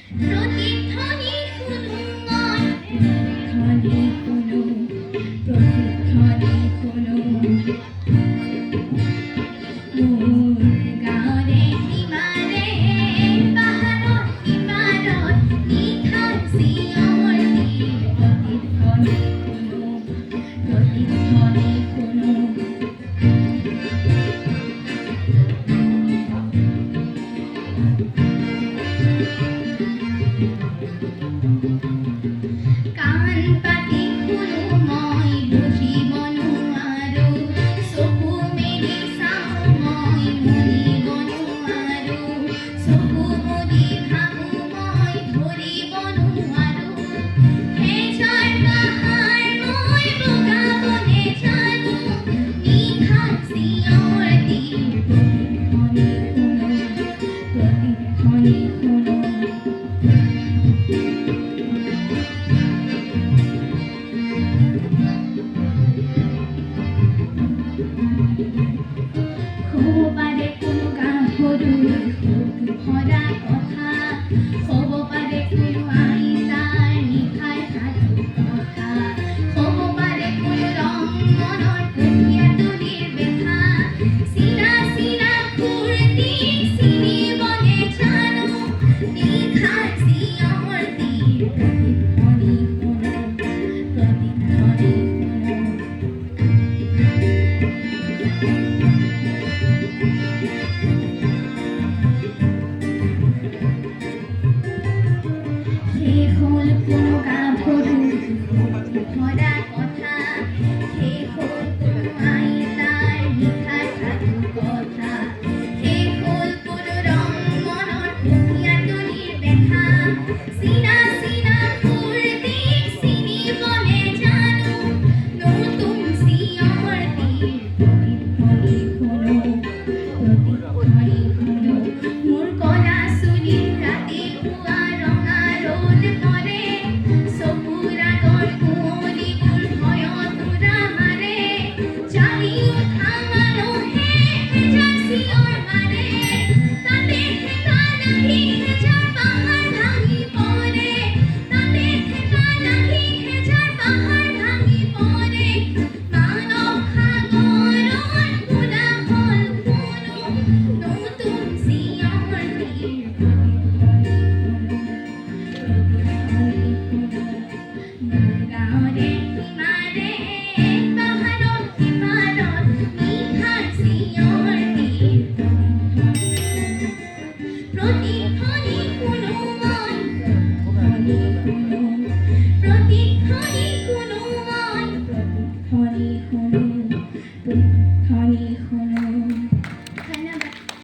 প্রতিধ্বনি শুনো মন, প্রতিধ্বনি শুনো, প্রতিধ্বনি শুনো। মোর গাঁৱৰে সীমাৰে পাহাৰৰ সীমাৰত নিশাৰ চিঞৰতি প্ৰতিধ্বনি শুনো, প্ৰতিধ্বনি শুনো। কাণ পাতি শুনো মই বুজিব নোৱাৰো, চকু মেলি চাওঁ মই মনিব নোৱাৰো, চকু মুদি ভাবো মই ধৰিব নোৱাৰো। হেজাৰ পাহাৰ মই বগাব নেজানো, নিশাৰ চিঞৰতি প্ৰতিধ্বনি শুনো, প্ৰতিধ্বনি শুনো। হ'ব পাৰে কোনো গাভৰুৰ সুখ ভৰা কথা, হ'ব পাৰে কোনো আইতাৰ নিশাৰ সাধু কথা, হ'ব পাৰে কোনো ৰং মনৰ কঠীয়া তুলিৰ বেথা। চিনা চিনা ফূৰ্তি চিনিব নেজানো, নিশাৰ চিঞৰতি প্ৰতিধ্বনি শুনো, প্ৰতিধ্বনি শুনো। শেষ হ'ল কোনো গাভৰুৰ সুখ ভৰা কথা, শেষ হ'ল কোনো আইতাৰ নিশাৰ সাধু কথা, শেষ হ'ল কোনো ৰং মনৰ কঠীয়া তুলিৰ বেথা। চিনা চিনা ফূৰ্তি চিনিব নেজানো, নতুন চিঞৰতিৰ প্ৰতিধ্বনি শুনো, প্ৰতিধ্বনি শুনো। মোৰ কলা চুলিত ৰাতিপুৱা ৰঙা ৰ'দ পৰে, চকুৰ আগৰ কুঁৱলীবোৰ ভয়ত উৰা মাৰে। জালি উঠা মানুহে হেজাৰ চিঞৰ মাৰে, তাতে ঠেকা লাগি হেজাৰ পাহাৰ ভাঙি পৰে, তাতে ঠেকা লাগি হেজাৰ পাহাৰ ভাঙি পৰে। মানৱ সাগৰৰ কোলাহল শুনো, নতুন চিঞৰতিৰ প্ৰতিধ্বনি শুনো, প্ৰতিধ্বনি শুনো। মোৰ গাঁৱৰে সীমাৰে পাহাৰৰ সীমাৰত নিশাৰ চিঞৰতি প্ৰতিধ্বনি শুনো, প্ৰতিধ্বনি শুনো মই, প্ৰতিধ্বনি শুনো মই, প্ৰতিধ্বনি শুনো মই, প্ৰতিধ্বনি শুনো।